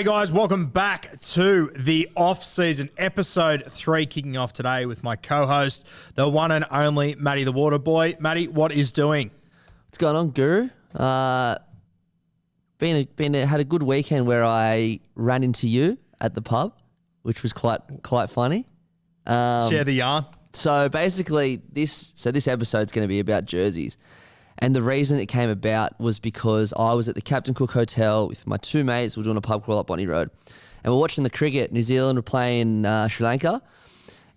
G'day guys, welcome back to the off-season episode 3, kicking off today with my co-host, the one and only Matty the Water Boy. Matty, what is doing? What's going on, Guru? Had a good weekend where I ran into you at the pub, which was quite funny. Share the yarn. So basically, this episode's going to be about jerseys. And the reason it came about was because I was at the Captain Cook Hotel with my two mates. We were doing a pub crawl up Botany Road. And we're watching the cricket. New Zealand were playing Sri Lanka.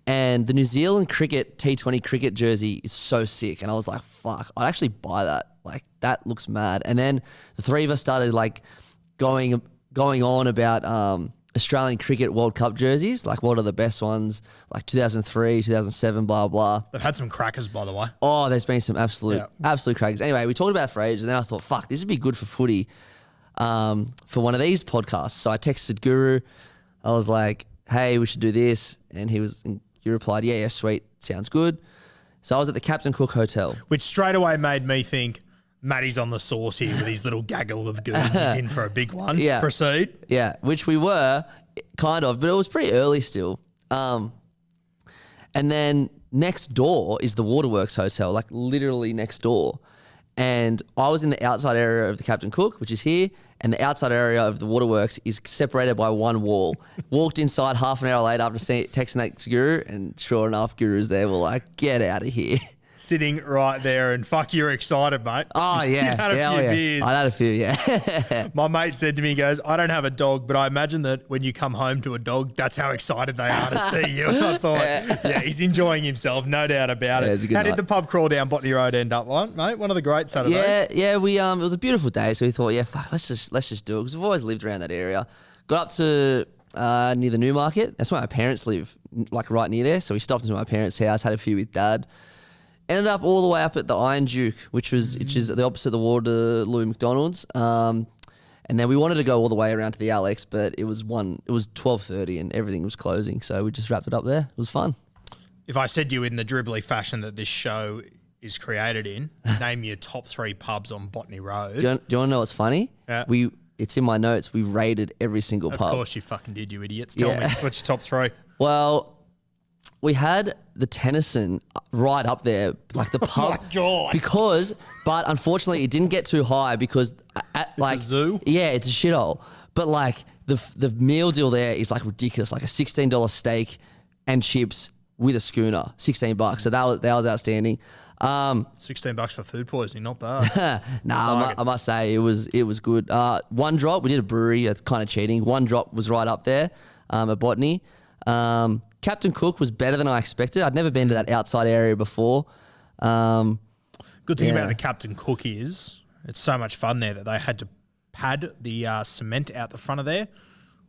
And the New Zealand cricket T20 cricket jersey is so sick. And I was like, fuck, I'd actually buy that. Like, that looks mad. And then the three of us started like going on about Australian Cricket World Cup jerseys, like what are the best ones, like 2003, 2007, blah, blah. They've had some crackers, by the way. Oh, there's been some absolute crackers. Anyway, we talked about it for ages, and then I thought, fuck, this would be good for footy for one of these podcasts. So I texted Guru. I was like, hey, we should do this. And he replied, yeah, sweet, sounds good. So I was at the Captain Cook Hotel. Which straight away made me think, Matty's on the sauce here with his little gaggle of goons. He's in for a big one. Yeah. Proceed. Yeah, which we were, kind of, but it was pretty early still. And then next door is the Waterworks Hotel, like literally next door. And I was in the outside area of the Captain Cook, which is here, and the outside area of the Waterworks is separated by one wall. Walked inside half an hour later after texting that to Guru, and sure enough, Guru's there. We're like, get out of here. Sitting right there, and fuck, you're excited, mate. Oh, yeah. You'd had a few beers. I had a few, yeah. My mate said to me, he goes, I don't have a dog, but I imagine that when you come home to a dog, that's how excited they are to see you. And I thought, yeah, he's enjoing himself, no doubt about it. How did the pub crawl down Botany Road end up, mate? One of the great Saturdays. Yeah, we it was a beautiful day, so we thought, yeah, fuck, let's just do it, because we've always lived around that area. Got up to near the Newmarket. That's where my parents live, like right near there. So we stopped into my parents' house, had a few with Dad. Ended up all the way up at the Iron Duke, which is the opposite of the Waterloo McDonald's. And then we wanted to go all the way around to the Alex, but it was 12:30 and everything was closing. So we just wrapped it up there. It was fun. If I said to you in the dribbly fashion that this show is created in, name your top 3 pubs on Botany Road. Do you want to know what's funny? Yeah. It's in my notes. We rated every single pub. Of course you fucking did, you idiots. Tell me, what's your top 3? Well, we had the Tennyson right up there, like the pub. Oh my God. But unfortunately, it didn't get too high because, a zoo? Yeah, it's a shithole. But like the meal deal there is like ridiculous, like a $16 steak and chips with a schooner, $16. So that was outstanding. $16 for food poisoning, not bad. I must say it was good. One Drop, we did a brewery, it's kind of cheating. One Drop was right up there at Botany. Captain Cook was better than I expected. I'd never been to that outside area before. Good thing about the Captain Cook is it's so much fun there that they had to pad the cement out the front of there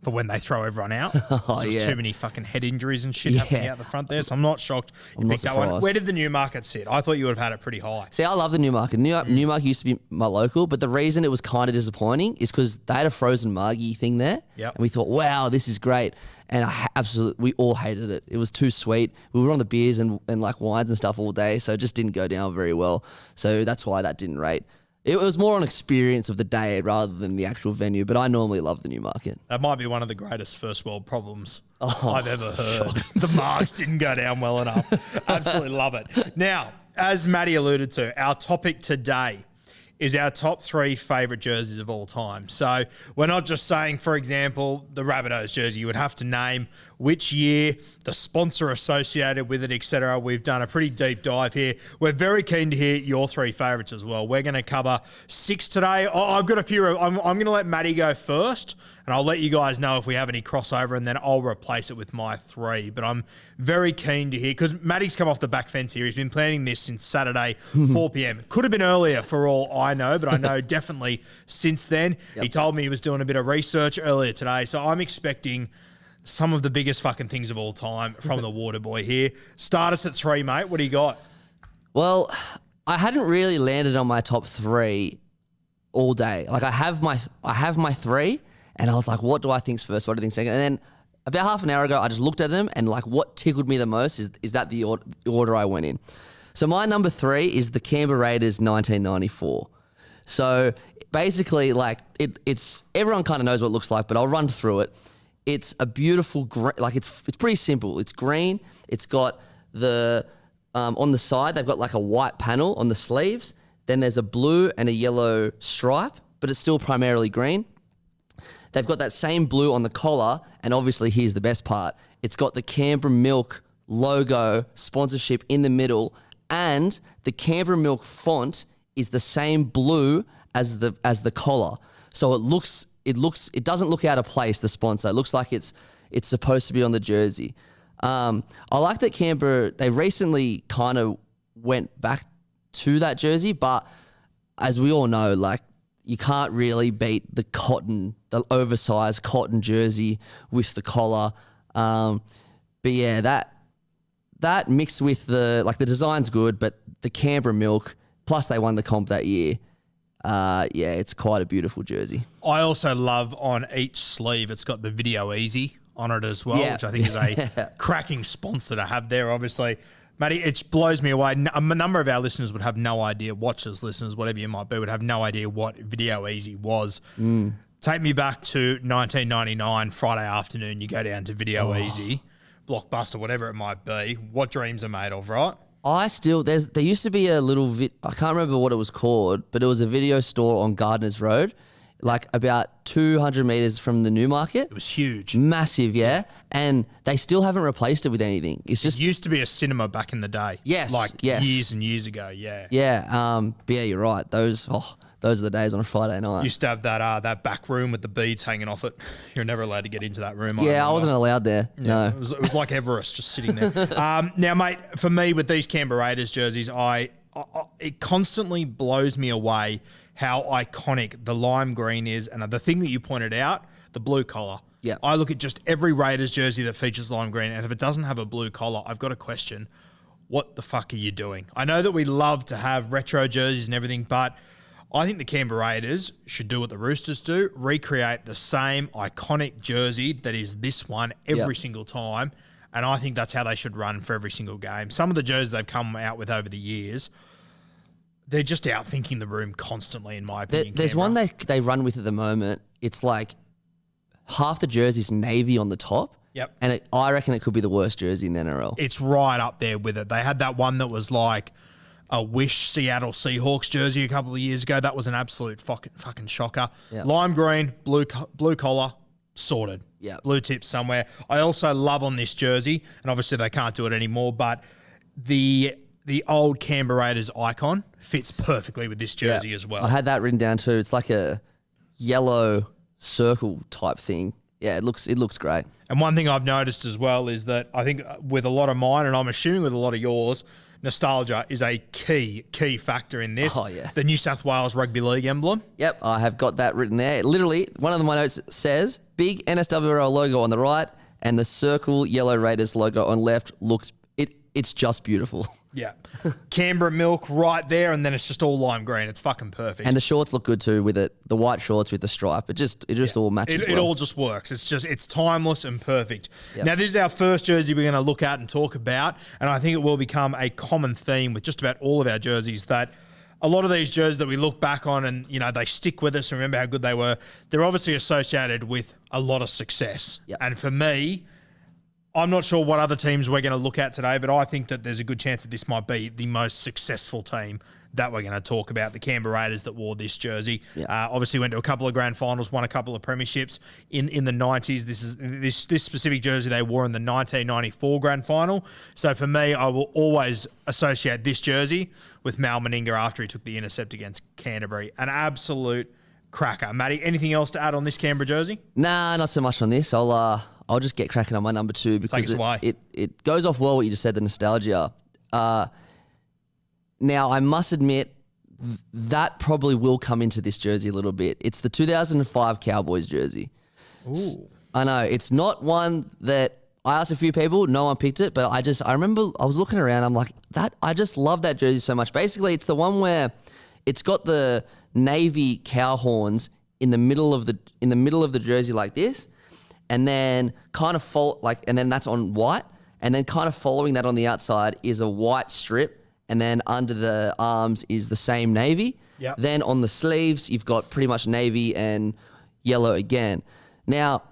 for when they throw everyone out. There's too many fucking head injuries and shit happening out the front there, so I'm not shocked you picked that one. Where did the Newmarket sit? I thought you would have had it pretty high. See, I love the Newmarket. Newmarket used to be my local, but the reason it was kind of disappointing is because they had a frozen margie thing there, and we thought, wow, this is great. And we all hated it. It was too sweet. We were on the beers and like wines and stuff all day, so it just didn't go down very well. So that's why that didn't rate. It was more an experience of the day rather than the actual venue, but I normally love the Newmarket. That might be one of the greatest first world problems I've ever heard. The marks didn't go down well enough. Absolutely love it. Now, as Matty alluded to, our topic today is our top 3 favourite jerseys of all time. So we're not just saying, for example, the Rabbitohs jersey. You would have to name which year, the sponsor associated with it, etc. We've done a pretty deep dive here. We're very keen to hear your 3 favourites as well. We're going to cover 6 today. I've got a few. I'm going to let Matty go first, and I'll let you guys know if we have any crossover, and then I'll replace it with my 3. But I'm very keen to hear, because Matty's come off the back fence here. He's been planning this since Saturday, 4 p.m. Could have been earlier for all I know, but I know definitely since then. He told me he was doing a bit of research earlier today, so I'm expecting some of the biggest fucking things of all time from the Water Boy here. Start us at 3, mate. What do you got? Well, I hadn't really landed on my top 3 all day. Like I have my 3, and I was like, what do I think's first? What do I think's second? And then about half an hour ago, I just looked at them, and like what tickled me the most is that the order I went in. So my number 3 is the Canberra Raiders 1994. So basically like it's everyone kind of knows what it looks like, but I'll run through it. It's a beautiful like it's pretty simple. It's green. It's got the on the side they've got like a white panel on the sleeves. Then there's a blue and a yellow stripe, but it's still primarily green. They've got that same blue on the collar, and obviously here's the best part. It's got the Canberra Milk logo sponsorship in the middle, and the Canberra Milk font is the same blue as the collar. So it doesn't look out of place, the sponsor. It looks like it's supposed to be on the jersey. I like that Canberra, they recently kind of went back to that jersey, but as we all know, like, you can't really beat the oversized cotton jersey with the collar. But yeah, that mixed with the design's good, but the Canberra Milk, plus they won the comp that year. Yeah, it's quite a beautiful jersey. I also love on each sleeve, it's got the Video Easy on it as well, which I think is a cracking sponsor to have there, obviously. Matty, it blows me away. A number of our listeners would have no idea, watchers, listeners, whatever you might be, would have no idea what Video Easy was. Take me back to 1999, Friday afternoon, you go down to Video Easy, Blockbuster, whatever it might be. What dreams are made of, right? There used to be a little, I can't remember what it was called, but it was a video store on Gardeners Road, like about 200 meters from the Newmarket. It was huge. Massive, yeah. And they still haven't replaced it with anything. It used to be a cinema back in the day. Yes. Years and years ago, yeah. Yeah. But yeah, you're right. Those are the days on a Friday night. Used to have that back room with the beads hanging off it. You're never allowed to get into that room. I wasn't allowed there. Yeah, no. It was like Everest just sitting there. Now, mate, for me with these Canberra Raiders jerseys, it constantly blows me away how iconic the lime green is. And the thing that you pointed out, the blue collar. Yeah. I look at just every Raiders jersey that features lime green, and if it doesn't have a blue collar, I've got a question. What the fuck are you doing? I know that we love to have retro jerseys and everything, but I think the Canberra Raiders should do what the Roosters do, recreate the same iconic jersey that is this one every single time, and I think that's how they should run for every single game. Some of the jerseys they've come out with over the years, they're just out thinking the room constantly, in my opinion. There's one they run with at the moment. It's like half the jersey's navy on the top. Yep. And I reckon it could be the worst jersey in the NRL. It's right up there with it. They had that one that was like a Wish Seattle Seahawks jersey a couple of years ago. That was an absolute fucking shocker. Yep. Lime green, blue collar, sorted. Yeah. Blue tips somewhere. I also love on this jersey, and obviously they can't do it anymore, but the old Canberra Raiders icon fits perfectly with this jersey as well. I had that written down too. It's like a yellow circle type thing. Yeah, it looks great. And one thing I've noticed as well is that I think with a lot of mine, and I'm assuming with a lot of yours, nostalgia is a key factor in this. Oh, yeah. The New South Wales Rugby League emblem. Yep, I have got that written there. Literally, one of my notes says, big NSWRL logo on the right and the circle yellow Raiders logo on left it's just beautiful. Yeah. Canberra Milk right there, and then it's just all lime green. It's fucking perfect. And the shorts look good too with it. The white shorts with the stripe. It just all matches It all just works. It's timeless and perfect. Yep. Now, this is our first jersey we're going to look at and talk about, and I think it will become a common theme with just about all of our jerseys that a lot of these jerseys that we look back on and, they stick with us and remember how good they were, they're obviously associated with a lot of success. Yep. And for me, I'm not sure what other teams we're going to look at today, but I think that there's a good chance that this might be the most successful team that we're going to talk about, the Canberra Raiders that wore this jersey. Yeah. Obviously went to a couple of grand finals, won a couple of premierships in the 90s. This specific jersey they wore in the 1994 grand final. So for me, I will always associate this jersey with Mal Meninga after he took the intercept against Canterbury. An absolute cracker. Matty, anything else to add on this Canberra jersey? Nah, not so much on this. I'll just get cracking on my number 2 because it goes off well what you just said, the nostalgia. Now, I must admit, that probably will come into this jersey a little bit. It's the 2005 Cowboys jersey. Ooh. I know. It's not one that I asked a few people. No one picked it, but I remember I was looking around. I'm like, I just love that jersey so much. Basically, it's the one where it's got the navy cow horns in the middle of the jersey like this. And then and then that's on white. And then kind of following that on the outside is a white strip. And then under the arms is the same navy. Yep. Then on the sleeves, you've got pretty much navy and yellow again. Now,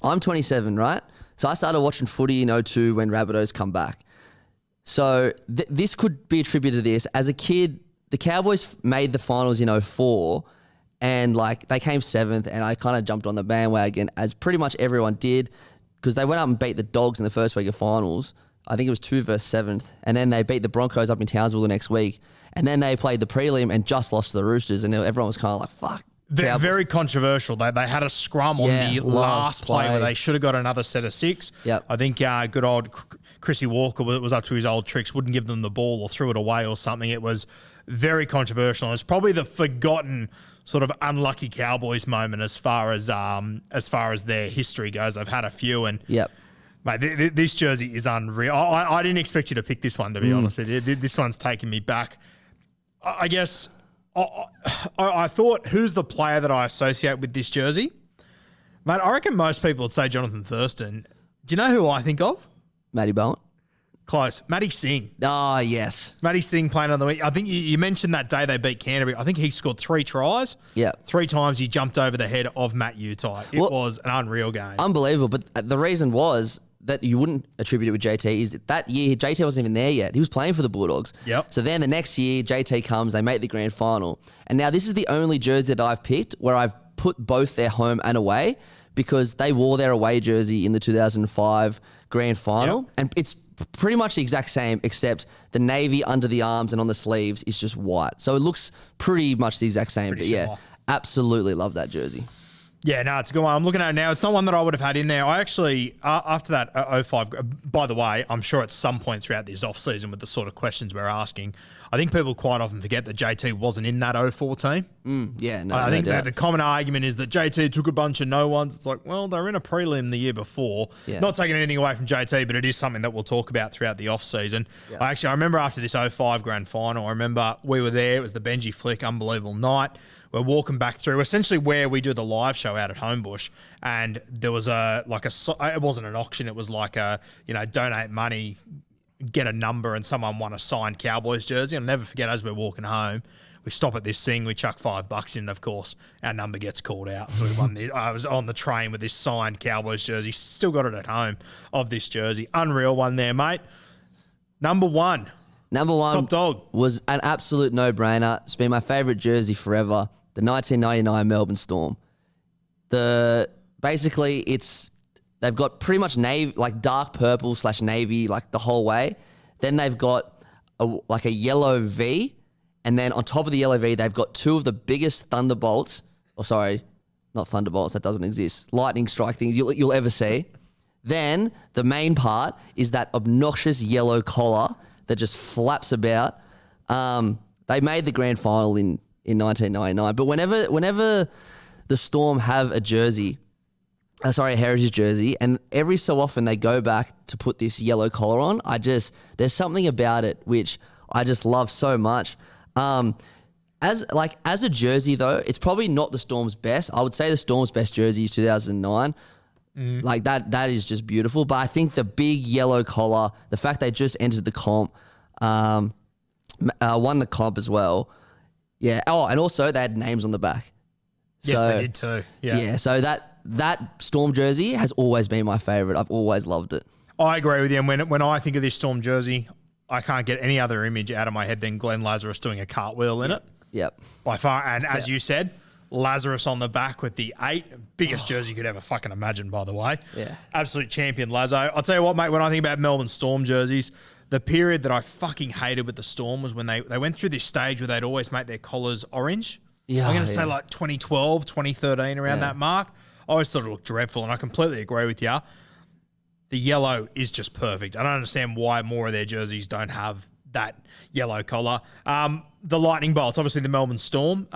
I'm 27, right? So I started watching footy in 02 when Rabbitohs come back. So this could be attributed to this. As a kid, the Cowboys made the finals in 04 and like they came 7th and I kind of jumped on the bandwagon as pretty much everyone did because they went up and beat the Dogs in the first week of finals. I think it was 2 versus 7th. And then they beat the Broncos up in Townsville the next week. And then they played the prelim and just lost to the Roosters and everyone was kind of like, fuck. They're very controversial. They had a scrum on the last play where they should have got another set of 6. Yep. I think good old Chrissy Walker was up to his old tricks, wouldn't give them the ball or threw it away or something. It was very controversial. It's probably the forgotten sort of unlucky Cowboys moment as far as their history goes. I've had a few and mate, this jersey is unreal. I didn't expect you to pick this one, to be honest with you. This one's taken me back. I guess I thought, who's the player that I associate with this jersey? Mate, I reckon most people would say Jonathan Thurston. Do you know who I think of? Matty Bowen. Close. Matty Singh. Oh, yes. Matty Singh playing on the week. I think you mentioned that day they beat Canterbury. I think he scored 3 tries. Yeah. 3 times he jumped over the head of Matt Utai. It was an unreal game. Unbelievable. But the reason was that you wouldn't attribute it with JT is that year JT wasn't even there yet. He was playing for the Bulldogs. Yep. So then the next year JT comes, they make the grand final. And now this is the only jersey that I've picked where I've put both their home and away because they wore their away jersey in the 2005 grand final. Yep. And it's pretty much the exact same except the navy under the arms and on the sleeves is just white. So it looks pretty much the exact same. But yeah, absolutely love that jersey. Yeah, no, it's a good one. I'm looking at it now. It's not one that I would have had in there. I actually, after that 05, by the way, I'm sure at some point throughout this off-season with the sort of questions we're asking, I think people quite often forget that JT wasn't in that 04 team. I think the common argument is that JT took a bunch of no ones. It's like, well, they were in a prelim the year before. Yeah. Not taking anything away from JT, but it is something that we'll talk about throughout the off-season. Yeah. I remember after this 05 grand final, I remember we were there. It was the Benji Flick, unbelievable night. We're walking back through essentially where we do the live show out at Homebush, and there was it wasn't an auction, it was like a, donate money, get a number, and someone won a signed Cowboys jersey. I'll never forget, as we're walking home, we stop at this thing, we chuck $5 in, and of course, our number gets called out. So we won I was on the train with this signed Cowboys jersey, still got it at home of this jersey. Unreal one there, mate. Number one, top dog, was an absolute no-brainer. It's been my favourite jersey forever. The 1999 Melbourne Storm. Basically, they've got pretty much navy, like dark purple / navy, like the whole way. Then they've got a yellow V, and then on top of the yellow V, they've got 2 of the biggest thunderbolts. Oh, sorry, not thunderbolts. That doesn't exist. Lightning strike things you'll ever see. Then the main part is that obnoxious yellow collar that just flaps about. They made the grand final in 1999. But whenever the Storm have a heritage jersey, and every so often they go back to put this yellow collar on, there's something about it which I just love so much. As a jersey though, it's probably not the Storm's best. I would say the Storm's best jersey is 2009. Like that is just beautiful. But I think the big yellow collar, the fact they just entered the comp, won the comp as well. Yeah. Oh, and also they had names on the back. Yes, they did too. Yeah. Yeah. So that Storm jersey has always been my favorite. I've always loved it. I agree with you. And when I think of this Storm jersey, I can't get any other image out of my head than Glenn Lazarus doing a cartwheel in it. Yep. By far. And as you said, Lazarus on the back with the 8. Biggest jersey you could ever fucking imagine, by the way. Yeah. Absolute champion, Lazo. I'll tell you what, mate, when I think about Melbourne Storm jerseys, the period that I fucking hated with the Storm was when they went through this stage where they'd always make their collars orange. Yeah. I'm going to say like 2012, 2013, around that mark. I always thought it looked dreadful, and I completely agree with you. The yellow is just perfect. I don't understand why more of their jerseys don't have that yellow collar. The lightning bolts, obviously the Melbourne Storm.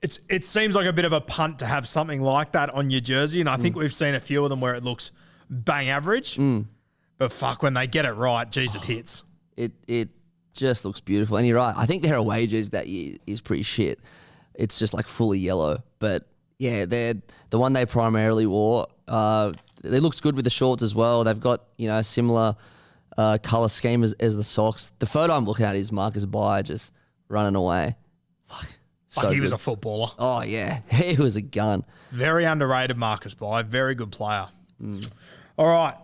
It seems like a bit of a punt to have something like that on your jersey, and I think we've seen a few of them where it looks bang average. But fuck, when they get it right, geez, it hits. It just looks beautiful. And you're right. I think their away jersey that year is pretty shit. It's just like fully yellow. But yeah, they're the one they primarily wore. It looks good with the shorts as well. They've got, a similar color scheme as the socks. The photo I'm looking at is Marcus Bai just running away. Like he was a footballer. Oh, yeah. He was a gun. Very underrated Marcus Bly. Very good player. All right.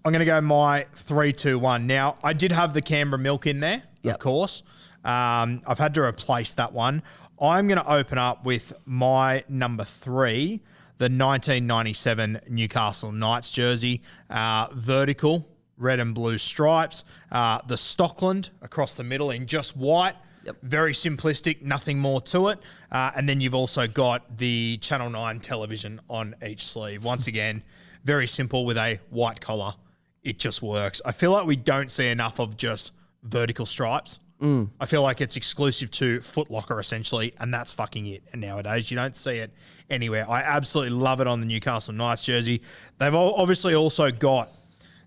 I'm going to go my 3-2-1. Now, I did have the Canberra Milk in there, of course. I've had to replace that one. I'm going to open up with my number 3, the 1997 Newcastle Knights jersey. Vertical, red and blue stripes. The Stockland across the middle in just white. Yep. Very simplistic, nothing more to it. And then you've also got the Channel 9 television on each sleeve. Once again, very simple with a white collar. It just works. I feel like we don't see enough of just vertical stripes. I feel like it's exclusive to Foot Locker, essentially, and that's fucking it. And nowadays, you don't see it anywhere. I absolutely love it on the Newcastle Knights jersey. They've obviously also got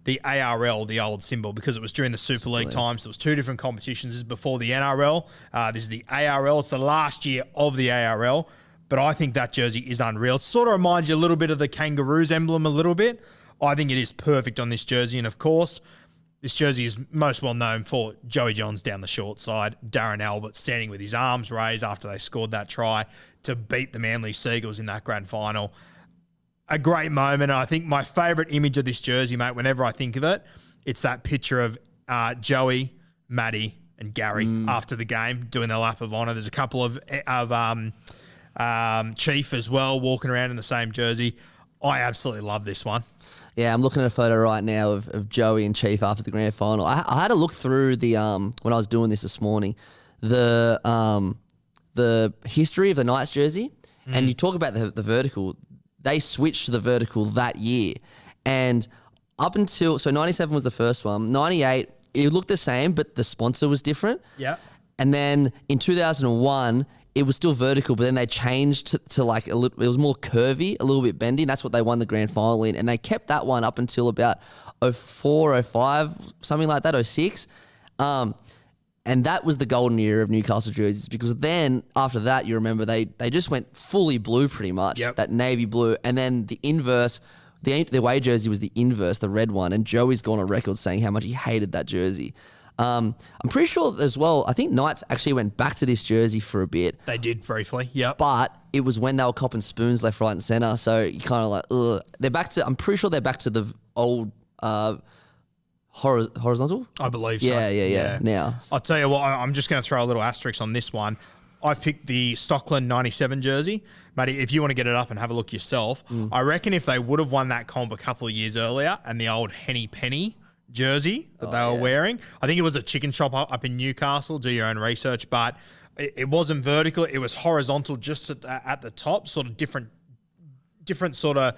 the ARL, the old symbol, because it was during the Super League times. There was 2 different competitions. This is before the NRL. This is the ARL. It's the last year of the ARL, but I think that jersey is unreal. It sort of reminds you a little bit of the Kangaroos emblem a little bit. I think it is perfect on this jersey, and of course, this jersey is most well known for Joey Johns down the short side, Darren Albert standing with his arms raised after they scored that try to beat the Manly Seagulls in that grand final. A great moment. And I think my favourite image of this jersey, mate, whenever I think of it, it's that picture of Joey, Matty, and Gary after the game doing their lap of honour. There's a couple of Chief as well walking around in the same jersey. I absolutely love this one. Yeah, I'm looking at a photo right now of Joey and Chief after the grand final. I had to look through the when I was doing this morning, the history of the Knights jersey, and you talk about the vertical. They switched to the vertical that year, and up until 97 was the first one. 98 it looked the same, but the sponsor was different. Yeah, and then in 2001. It was still vertical, but then they changed to like it was more curvy, a little bit bendy, and that's what they won the grand final in. And they kept that one up until about 04, 05, something like that, 06. And that was the golden era of Newcastle jerseys, because then after that, you remember they just went fully blue pretty much, that navy blue. And then the inverse, the away jersey was the inverse, the red one. And Joey's gone on record saying how much he hated that jersey. I'm pretty sure as well, I think Knights actually went back to this jersey for a bit. They did briefly, but it was when they were copping spoons left, right and centre. So you kind of like, ugh. I'm pretty sure they're back to the old horizontal? I believe so. Yeah. Now. I'll tell you what, I'm just going to throw a little asterisk on this one. I've picked the Stockland 97 jersey. Matty, if you want to get it up and have a look yourself, I reckon if they would have won that comp a couple of years earlier and the old Henny Penny jersey that they were wearing. I think it was a chicken shop up in Newcastle. Do your own research, but it wasn't vertical. It was horizontal, just at the top, sort of different sort of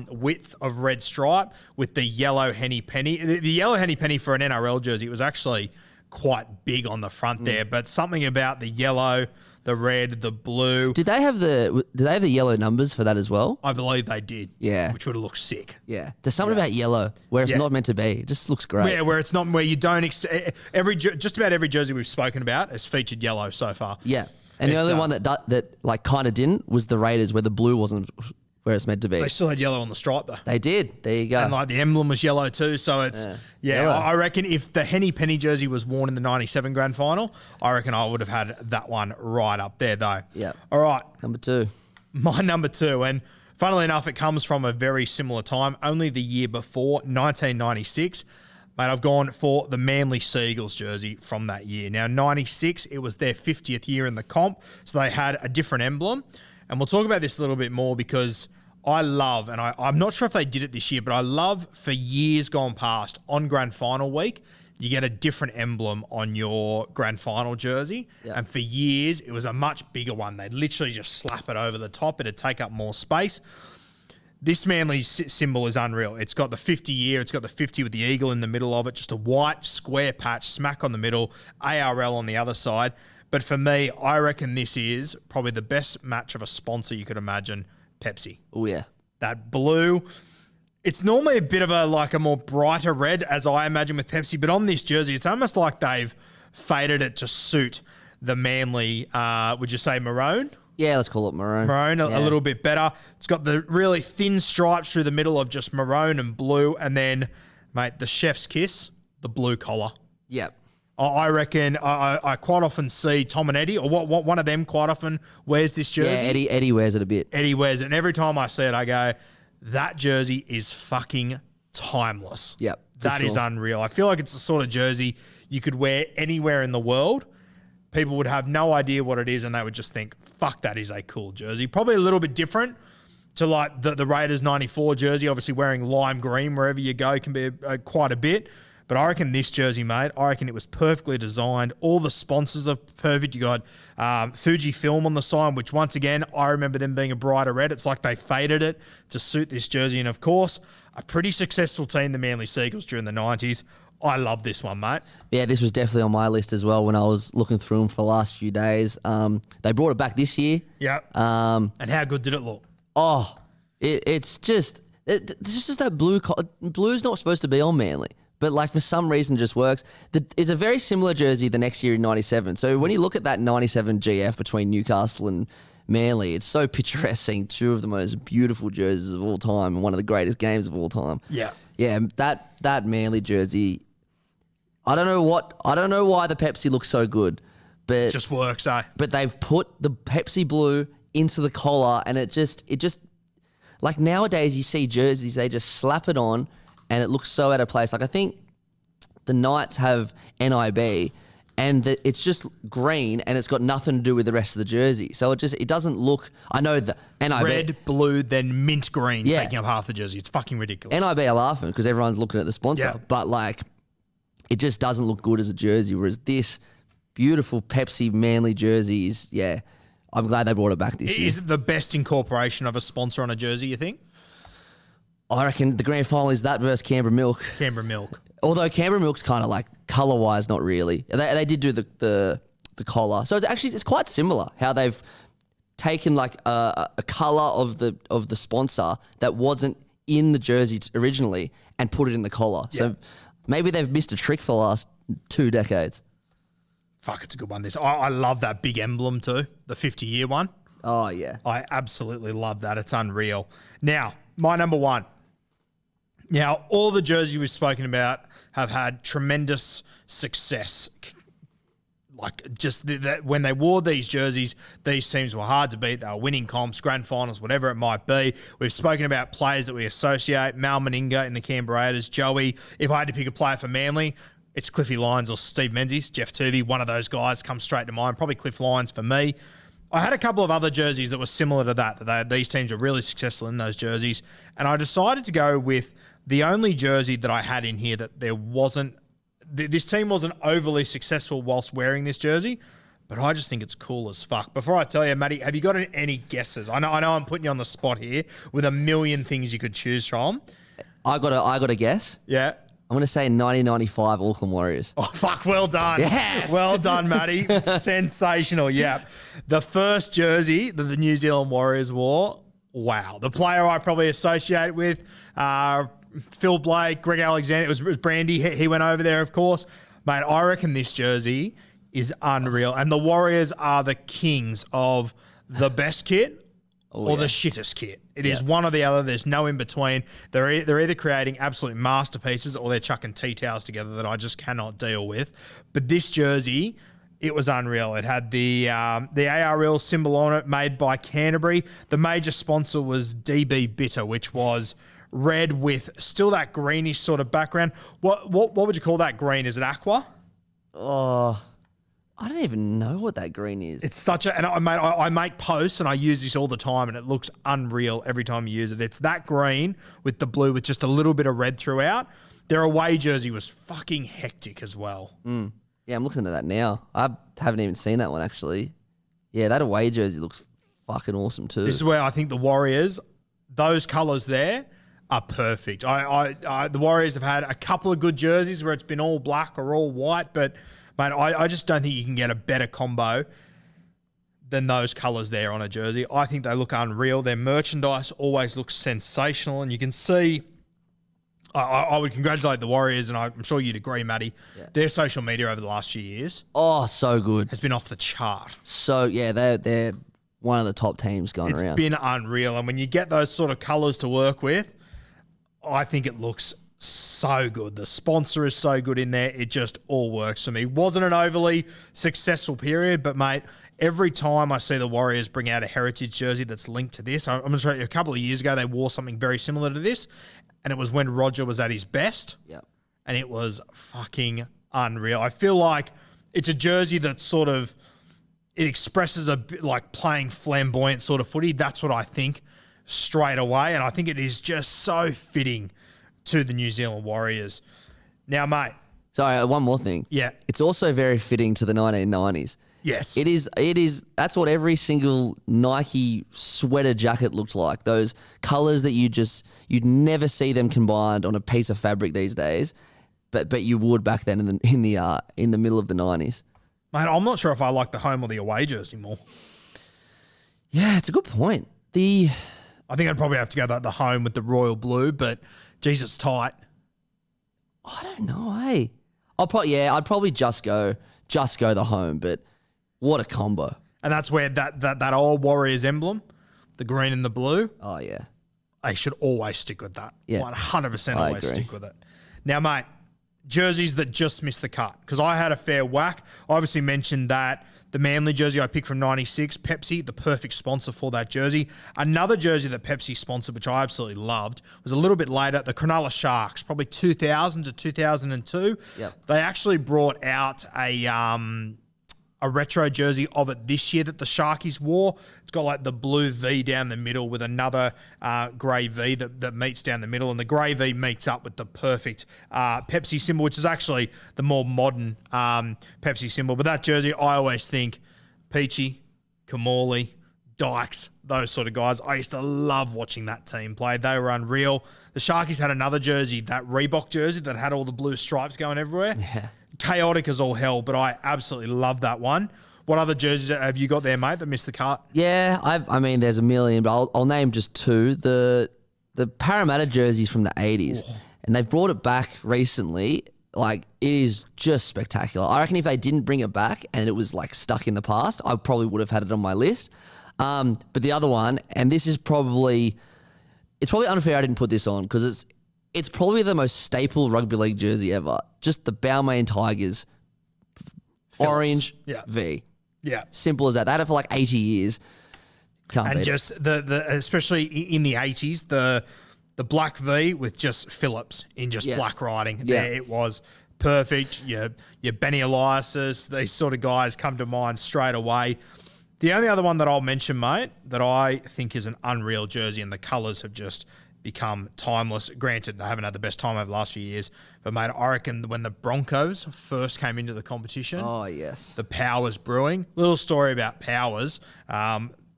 width of red stripe with the yellow Henny Penny. The yellow Henny Penny for an NRL jersey, it was actually quite big on the front there, but something about the yellow, the red, the blue. Did they have the yellow numbers for that as well? I believe they did. Yeah. Which would have looked sick. Yeah. There's something about yellow where it's not meant to be. It just looks great. Yeah, where it's not, where you don't, just about every jersey we've spoken about has featured yellow so far. Yeah. And the only one that like kind of didn't was the Raiders, where the blue wasn't where it's meant to be. They still had yellow on the stripe though. They did. There you go. And like the emblem was yellow too. So it's, I reckon if the Henny Penny jersey was worn in the 97 grand final, I reckon I would have had that one right up there though. Yeah. All right. Number 2. My number 2. And funnily enough, it comes from a very similar time, only the year before, 1996. Mate, I've gone for the Manly Seagulls jersey from that year. Now, 96, it was their 50th year in the comp, so they had a different emblem. And we'll talk about this a little bit more because I love, and I'm not sure if they did it this year, but I love for years gone past, on grand final week, you get a different emblem on your grand final jersey. Yeah. And for years, it was a much bigger one. They'd literally just slap it over the top. It'd take up more space. This Manly symbol is unreal. It's got the 50 year. It's got the 50 with the eagle in the middle of it. Just a white square patch, smack on the middle, ARL on the other side. But for me, I reckon this is probably the best match of a sponsor you could imagine, Pepsi. Oh, yeah. That blue. It's normally a bit of a more brighter red, as I imagine with Pepsi. But on this jersey, it's almost like they've faded it to suit the Manly, would you say maroon? Yeah, let's call it maroon. Maroon, a little bit better. It's got the really thin stripes through the middle of just maroon and blue. And then, mate, the chef's kiss, the blue collar. Yep. I reckon I quite often see Tom and Eddie, or one of them quite often wears this jersey. Yeah, Eddie wears it a bit. Eddie wears it, and every time I see it, I go, that jersey is fucking timeless. Yep, that is unreal. I feel like it's the sort of jersey you could wear anywhere in the world. People would have no idea what it is, and they would just think, fuck, that is a cool jersey. Probably a little bit different to like the Raiders 94 jersey. Obviously wearing lime green wherever you go can be quite a bit. But I reckon this jersey, mate, I reckon it was perfectly designed. All the sponsors are perfect. You got Fujifilm on the sign, which once again, I remember them being a brighter red. It's like they faded it to suit this jersey. And of course, a pretty successful team, the Manly Seagulls, during the 90s. I love this one, mate. Yeah, this was definitely on my list as well when I was looking through them for the last few days. They brought it back this year. Yeah. And how good did it look? Oh, it's just that blue. Blue's not supposed to be on Manly. But like for some reason it just works. It's a very similar jersey the next year in 97. So when you look at that 97 GF between Newcastle and Manly, it's so picturesque seeing two of the most beautiful jerseys of all time and one of the greatest games of all time. Yeah. Yeah, that Manly jersey, I don't know why the Pepsi looks so good. But it just works, eh? But they've put the Pepsi blue into the collar and it just like nowadays you see jerseys, they just slap it on and it looks so out of place. Like I think the Knights have NIB and it's just green and it's got nothing to do with the rest of the jersey. So it doesn't look, I know the NIB. Red, blue, then mint green taking up half the jersey. It's fucking ridiculous. NIB are laughing because everyone's looking at the sponsor. But like, it just doesn't look good as a jersey. Whereas this beautiful Pepsi Manly jersey is, I'm glad they brought it back this year. Is it the best incorporation of a sponsor on a jersey, you think? I reckon the grand final is that versus Canberra Milk. Canberra Milk. Although Canberra Milk's kind of like colour-wise, not really. They did do the collar, so it's quite similar how they've taken like a colour of the sponsor that wasn't in the jersey originally and put it in the collar. So maybe they've missed a trick for the last 2 decades. Fuck, it's a good one. I love that big emblem too, the 50-year one. Oh yeah, I absolutely love that. It's unreal. Now, my number one. Now, all the jerseys we've spoken about have had tremendous success. Like, just that when they wore these jerseys, these teams were hard to beat. They were winning comps, grand finals, whatever it might be. We've spoken about players that we associate. Mal Meninga in the Canberra Raiders, Joey. If I had to pick a player for Manly, it's Cliffy Lyons or Steve Menzies. Jeff Tuvey, one of those guys comes straight to mind. Probably Cliff Lyons for me. I had a couple of other jerseys that were similar to that these teams were really successful in those jerseys. And I decided to go with the only jersey that I had in here that there wasn't, this team wasn't overly successful whilst wearing this jersey, but I just think it's cool as fuck. Before I tell you, Matty, have you got any guesses? I know I'm putting you on the spot here with a million things you could choose from. I got a guess. Yeah. I'm going to say 1995 Auckland Warriors. Oh, fuck. Well done. Yes. Well done, Matty. Sensational. Yep. The first jersey that the New Zealand Warriors wore, wow. The player I probably associate with, Phil Blake, Greg Alexander, it was Brandy. He went over there, of course. Mate, I reckon this jersey is unreal. And the Warriors are the kings of the best kit or the shittest kit. It is one or the other. There's no in between. They're either creating absolute masterpieces or they're chucking tea towels together that I just cannot deal with. But this jersey, it was unreal. It had the ARL symbol on it, made by Canterbury. The major sponsor was DB Bitter, which was red with still that greenish sort of background. What would you call that green? Is it aqua? Oh, I don't even know what that green is. It's such a, and I make posts and I use this all the time and it looks unreal every time you use it. It's that green with the blue with just a little bit of red throughout. Their away jersey was fucking hectic as well. Yeah, I'm looking at that now. I haven't even seen that one actually. Yeah, that away jersey looks fucking awesome too. This is where I think the Warriors, those colours there are perfect. The Warriors have had a couple of good jerseys where it's been all black or all white, but mate, I just don't think you can get a better combo than those colours there on a jersey. I think they look unreal. Their merchandise always looks sensational, and you can see. I would congratulate the Warriors, and I'm sure you'd agree, Matty. Yeah. Their social media over the last few years, so good, has been off the chart. So yeah, they're one of the top teams going around. It's been unreal, and when you get those sort of colours to work with, I think it looks so good. The sponsor is so good in there. It just all works for me. Wasn't an overly successful period, but mate, every time I see the Warriors bring out a heritage jersey that's linked to this, I'm going to show you a couple of years ago, they wore something very similar to this, and it was when Roger was at his best, and it was fucking unreal. I feel like it's a jersey that's sort of, it expresses a bit like playing flamboyant sort of footy. That's what I think straight away, and I think it is just so fitting to the New Zealand Warriors. Now, mate. Sorry, one more thing. Yeah. It's also very fitting to the 1990s. Yes. It is. That's what every single Nike sweater jacket looked like. Those colors that you'd never see them combined on a piece of fabric these days, but you would back then in the middle of the 90s. Mate, I'm not sure if I like the home or the away jersey more. Yeah, it's a good point. I think I'd probably have to go the home with the royal blue, but geez, it's tight. I don't know, hey. I'd probably just go the home, but what a combo. And that's where that old Warriors emblem, the green and the blue. Oh, yeah. They should always stick with that. Yeah. 100% I always agree. stick with it. Now, mate, jerseys that just missed the cut, because I had a fair whack. I obviously mentioned that the Manly jersey I picked from 96, Pepsi, the perfect sponsor for that jersey. Another jersey that Pepsi sponsored, which I absolutely loved, was a little bit later, the Cronulla Sharks, probably 2000 to 2002. Yep. They actually brought out a retro jersey of it this year that the Sharkies wore. It's got like the blue V down the middle with another grey V that meets down the middle, and the grey V meets up with the perfect Pepsi symbol, which is actually the more modern Pepsi symbol. But that jersey, I always think Peachy, Kamali, Dykes, those sort of guys. I used to love watching that team play. They were unreal. The Sharkies had another jersey, that Reebok jersey that had all the blue stripes going everywhere. Yeah. Chaotic as all hell, but I absolutely love that one. What other jerseys have you got there, mate, that missed the cut? Yeah, I mean, there's a million, but I'll name just two. The Parramatta jerseys from the 80s, and they've brought it back recently. Like, it is just spectacular. I reckon if they didn't bring it back and it was like stuck in the past, I probably would have had it on my list. But the other one, and this is it's probably unfair I didn't put this on because it's probably the most staple rugby league jersey ever. Just the Balmain Tigers orange V. Yeah. Simple as that. They had it for like 80 years. Can't And beat just the especially in the 80s, the black V with just Phillips in just black writing. Yeah. There it was perfect. Your Benny Elias's, these sort of guys come to mind straight away. The only other one that I'll mention, mate, that I think is an unreal jersey, and the colours have just become timeless. Granted, they haven't had the best time over the last few years, but mate, I reckon when the Broncos first came into the competition, Oh, yes. the Powers brewing. Little story about Powers.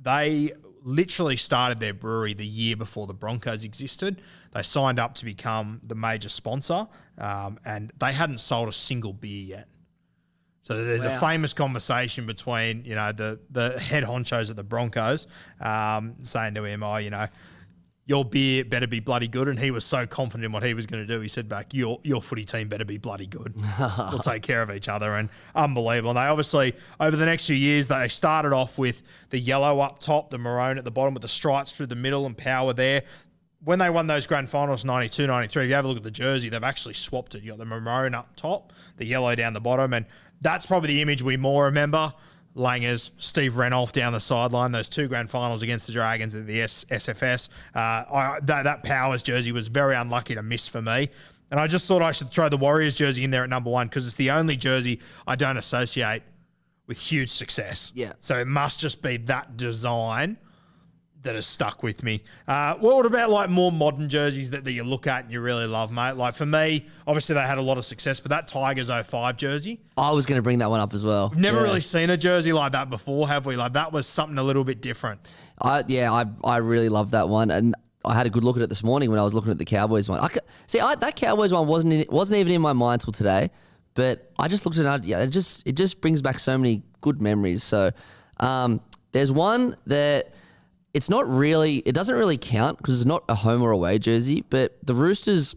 They literally started their brewery the year before the Broncos existed. They signed up to become the major sponsor, and they hadn't sold a single beer yet. So there's a famous conversation between, the head honchos at the Broncos saying to him, your beer better be bloody good. And he was so confident in what he was going to do. He said back, your footy team better be bloody good. We'll take care of each other. And unbelievable. And they obviously, over the next few years, they started off with the yellow up top, the maroon at the bottom with the stripes through the middle and power there. When they won those grand finals, 92, 93, if you have a look at the jersey, they've actually swapped it. You got the maroon up top, the yellow down the bottom. And that's probably the image we more remember. Langers, Steve Renouf down the sideline, those two grand finals against the Dragons at the SFS. That Powers jersey was very unlucky to miss for me. And I just thought I should throw the Warriors jersey in there at number one because it's the only jersey I don't associate with huge success. Yeah. So it must just be that design that has stuck with me. What about like more modern jerseys that you look at and you really love, mate? Like for me, obviously they had a lot of success, but that Tigers 05 jersey. I was going to bring that one up as well. We've never really seen a jersey like that before, have we? Like that was something a little bit different. I really love that one. And I had a good look at it this morning when I was looking at the Cowboys one. That Cowboys one wasn't even in my mind till today, but I just looked at it. It just brings back so many good memories. So there's one that it doesn't really count because it's not a home or away jersey, but the Roosters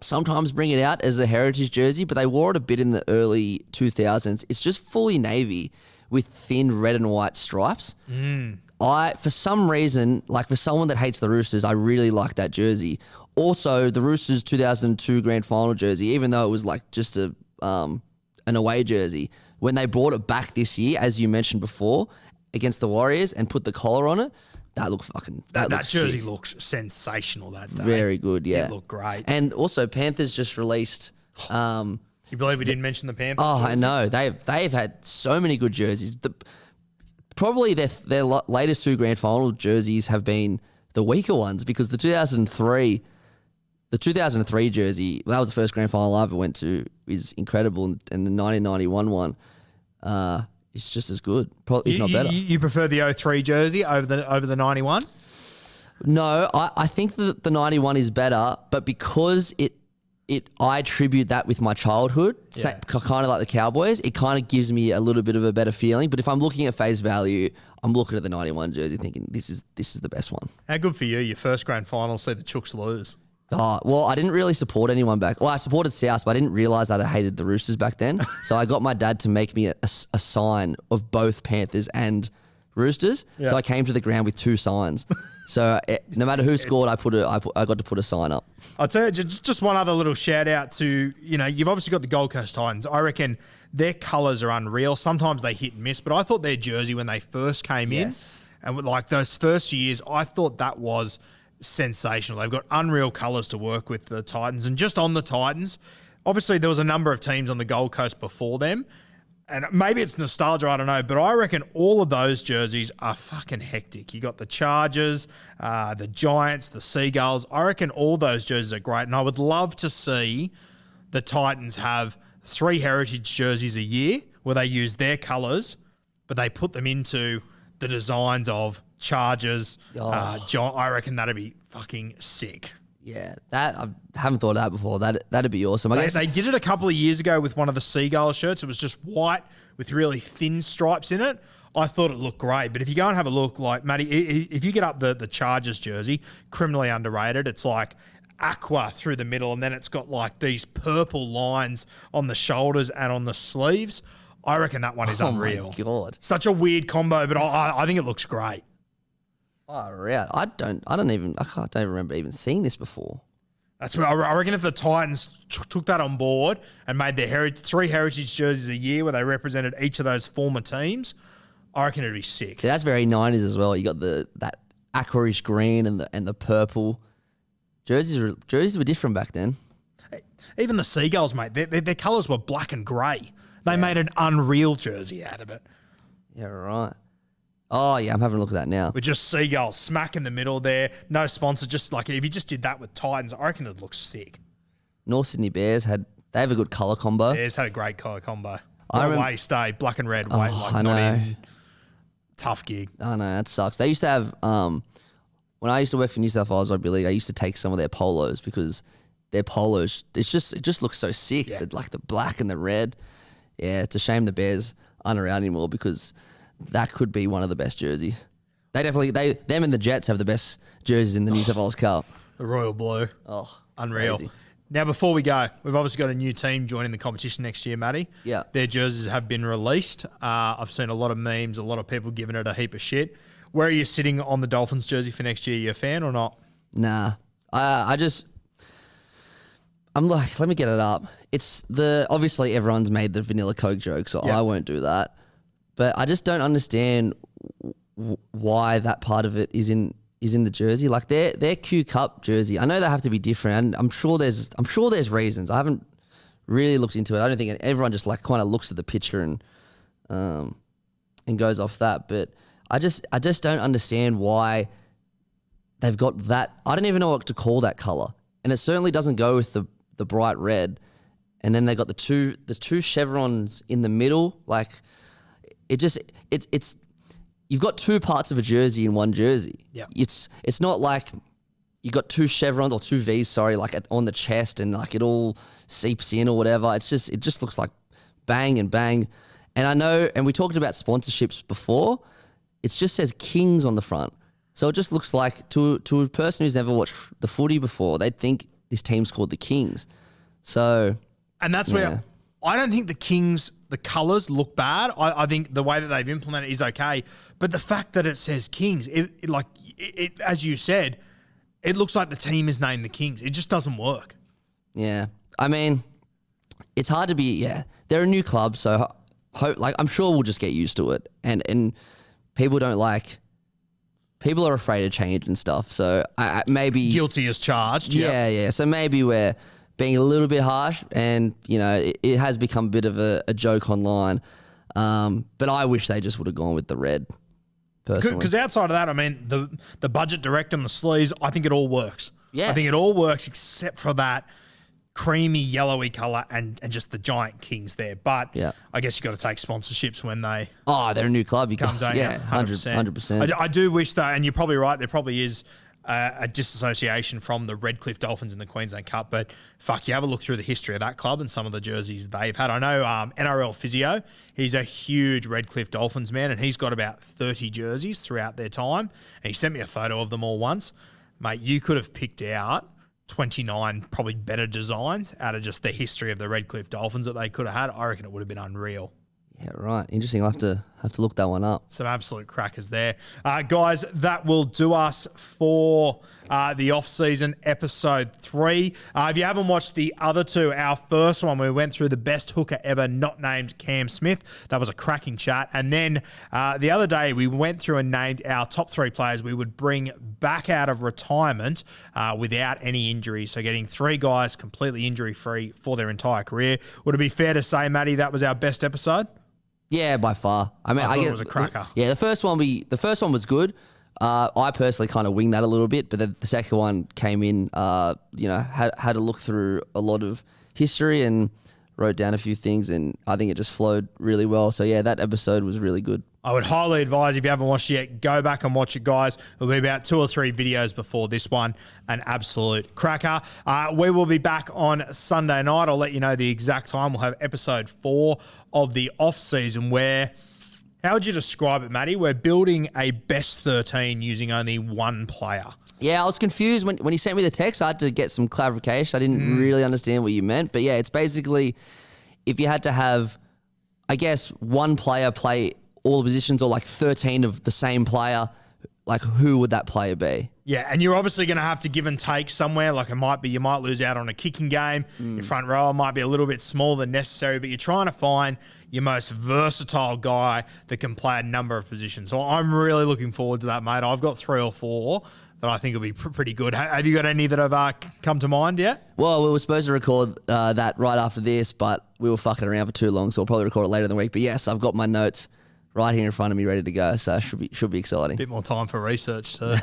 sometimes bring it out as a heritage jersey, but they wore it a bit in the early 2000s. It's just fully navy with thin red and white stripes. For some reason, like for someone that hates the Roosters, I really like that jersey. Also, the Roosters 2002 grand final jersey, even though it was like just an away jersey, when they brought it back this year, as you mentioned before, against the Warriors and put the collar on it, that looked fucking. That jersey sick. looks sensational that day. Very good, yeah. It looked great. And also, Panthers just released. You believe we didn't mention the Panthers? Oh, jersey? I know. They've had so many good jerseys. Probably their latest 2 grand final jerseys have been the weaker ones, because the 2003 jersey, that was the first grand final I ever went to, is incredible, and the 1991 one is just as good, probably if not better. You prefer the 03 jersey over the 91? No, I think that the 91 is better, but because I attribute that with my childhood, kind of like the Cowboys, it kind of gives me a little bit of a better feeling. But if I'm looking at face value, I'm looking at the 91 jersey thinking this is the best one. How good for you? Your first grand final, see the Chooks lose. Oh, well, I didn't really support anyone back. Well, I supported South, but I didn't realise that I hated the Roosters back then. So I got my dad to make me a sign of both Panthers and Roosters. Yeah. So I came to the ground with 2 signs. So no matter who scored, I got to put a sign up. I'll tell you, just one other little shout out to, you've obviously got the Gold Coast Titans. I reckon their colours are unreal. Sometimes they hit and miss, but I thought their jersey when they first came in, and with like those first years, I thought that was sensational. They've got unreal colours to work with, the Titans. And just on the Titans, obviously there was a number of teams on the Gold Coast before them, and maybe it's nostalgia, I don't know, but I reckon all of those jerseys are fucking hectic. You got the Chargers, the Giants, the Seagulls. I reckon all those jerseys are great, and I would love to see the Titans have 3 heritage jerseys a year where they use their colours, but they put them into the designs of Chargers, I reckon that'd be fucking sick. Yeah, that I haven't thought of that before. That'd be awesome. I guess they did it a couple of years ago with one of the Seagull shirts. It was just white with really thin stripes in it. I thought it looked great. But if you go and have a look, like Matty, if you get up the Chargers jersey, criminally underrated. It's like aqua through the middle, and then it's got like these purple lines on the shoulders and on the sleeves. I reckon that one is unreal. Oh my God, such a weird combo, but I think it looks great. Oh, right. I don't remember even seeing this before. That's what I reckon. If the Titans took that on board and made their 3 heritage jerseys a year where they represented each of those former teams, I reckon it'd be sick. See, that's very 90s as well. You got that aquarish green and the purple. Jerseys were different back then. Even the Seagulls, mate, their colours were black and grey. They made an unreal jersey out of it. Yeah, right. Oh, yeah, I'm having a look at that now. With just Seagulls smack in the middle there. No sponsor, just like if you just did that with Titans, I reckon it'd look sick. North Sydney Bears have a good colour combo. Bears had a great colour combo. Waste, black and red, white, I know. Tough gig. I know, that sucks. They used to have, when I used to work for New South Wales Rugby League, I used to take some of their polos because their polos, it just looks so sick. Yeah. Like the black and the red. Yeah, it's a shame the Bears aren't around anymore because that could be one of the best jerseys. Them and the Jets have the best jerseys in the New South Wales Cup. The Royal Blue. Oh, unreal. Crazy. Now, before we go, we've obviously got a new team joining the competition next year, Matty. Yeah. Their jerseys have been released. I've seen a lot of memes, a lot of people giving it a heap of shit. Where are you sitting on the Dolphins jersey for next year? You a fan or not? Nah. I'm like, let me get it up. It's obviously everyone's made the vanilla Coke joke, so I won't do that. But I just don't understand why that part of it is in the jersey. Like their Q Cup jersey, I know they have to be different, and I'm sure there's reasons. I haven't really looked into it. I don't think everyone just like kind of looks at the picture and goes off that. But I just don't understand why they've got that. I don't even know what to call that color, and it certainly doesn't go with the bright red. And then they got the two chevrons in the middle. Like it's you've got 2 parts of a jersey in one jersey. Yeah. It's not like you got 2 chevrons or 2 V's, sorry, like on the chest and like it all seeps in or whatever. It just looks like bang and bang. And I know, and we talked about sponsorships before. It just says Kings on the front. So it just looks like to a person who's never watched the footy before, they'd think this team's called the Kings. So, and that's where I don't think the Kings, the colours look bad. I think the way that they've implemented it is okay. But the fact that it says Kings, it as you said, it looks like the team is named the Kings. It just doesn't work. Yeah. I mean, it's hard to be, they're a new club, so I'm sure we'll just get used to it. And people are afraid of change and stuff. So maybe Guilty as charged. Yeah. So maybe we're being a little bit harsh, and it has become a bit of a joke online. But I wish they just would have gone with the red. Personally, because outside of that, I mean, the budget direct and the sleeves, I think it all works. Yeah, I think it all works except for that creamy yellowy colour and just the giant Kings there. But I guess you got to take sponsorships when they they're a new club. You come down. Yeah, 100%. I do wish though, and you're probably right. There probably is a disassociation from the Redcliffe Dolphins in the Queensland Cup. But fuck, you have a look through the history of that club and some of the jerseys they've had. I know NRL Physio, he's a huge Redcliffe Dolphins man, and he's got about 30 jerseys throughout their time. And he sent me a photo of them all once. Mate, you could have picked out 29 probably better designs out of just the history of the Redcliffe Dolphins that they could have had. I reckon it would have been unreal. Yeah, right. Interesting. I'll have to look that one up. Some absolute crackers there. Guys, that will do us for the off-season episode 3. If you haven't watched the other two, our first one, we went through the best hooker ever not named Cam Smith. That was a cracking chat. And then the other day, we went through and named our top 3 players we would bring back out of retirement without any injury. So getting 3 guys completely injury-free for their entire career. Would it be fair to say, Matty, that was our best episode? Yeah, by far. I mean, I thought it was a cracker. Yeah, the first one was good. I personally kind of winged that a little bit, but the second one came in. Had to look through a lot of history and wrote down a few things, and I think it just flowed really well. So yeah, that episode was really good. I would highly advise, if you haven't watched it yet, go back and watch it, guys. It'll be about 2 or 3 videos before this one. An absolute cracker. We will be back on Sunday night. I'll let you know the exact time. We'll have episode 4 of the off-season where, how would you describe it, Matty? We're building a best 13 using only one player. Yeah, I was confused when you sent me the text. I had to get some clarification. I didn't really understand what you meant. But yeah, it's basically if you had to have, I guess, one player play all the positions, or like 13 of the same player, like who would that player be? Yeah, and you're obviously going to have to give and take somewhere. Like you might lose out on a kicking game. Your front row might be a little bit smaller than necessary, but you're trying to find your most versatile guy that can play a number of positions. So I'm really looking forward to that, mate. I've got 3 or 4 that I think will be pretty good. Have you got any that have come to mind yet? Well, we were supposed to record that right after this, but we were fucking around for too long, so we'll probably record it later in the week. But yes, I've got my notes right here in front of me, ready to go. So it should be exciting. Bit more time for research too.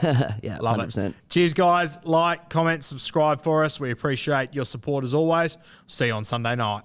Yeah, love 100%. it. Cheers, guys. Like, comment, subscribe for us. We appreciate your support as always. See you on Sunday night.